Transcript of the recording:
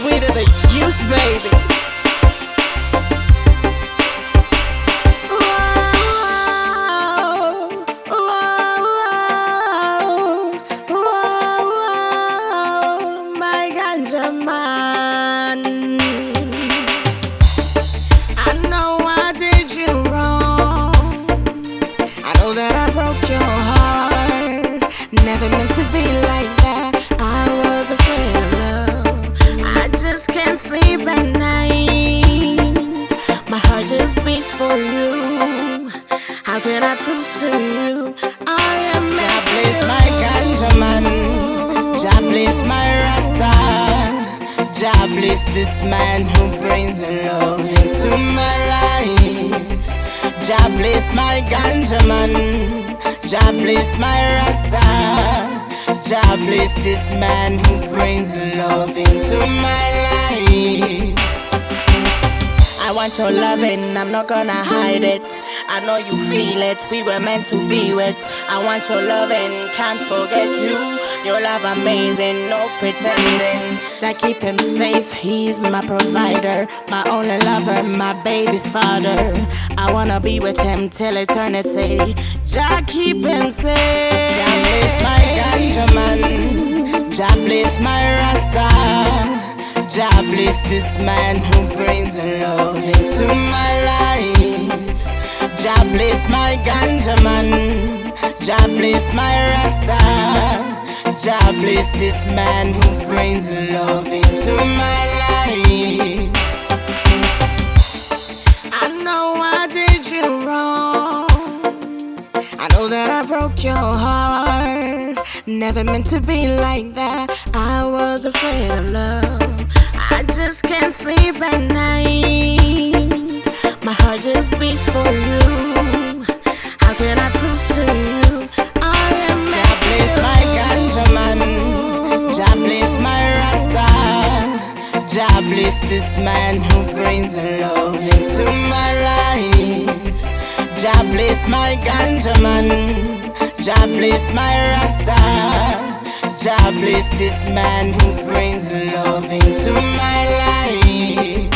sweeter the juice, baby. My ganja man, I know I did you wrong. I know that I broke your heart. Never meant to be like that. I was afraid of love. I just can't sleep at night. My heart just beats for you. How can I prove to you I am meant for you? My ganja man, Jah bless my Rasta. Jah bless this man who brings love into my life. Jah bless my ganja man, Jah bless my Rasta. Jah bless this man who brings love into my life. I want your loving, I'm not gonna hide it. I know you feel it, we were meant to be with. I want your loving, can't forget you. Your love amazing, no pretending. I keep him safe, he's my provider, my only lover, my baby's father. I wanna be with him till eternity. Jah keep him safe. Jah bless my ganja man, Jah bless my Rasta. Jah bless this man who brings love into my life. Jah bless my ganja man, Jah bless my Rasta. Jah bless this man who brings love into my life. I know I did you wrong. I know that I broke your heart. Never meant to be like that. I was afraid of love. I just can't sleep at night. My heart just beats for you. How can I prove to you I am meant for you? My ganja man, Jah bless my Rasta. Jah bless this man who brings love into my life. Jah bless my ganja man, Jah bless my Rasta. Jah bless this man who brings love into my life.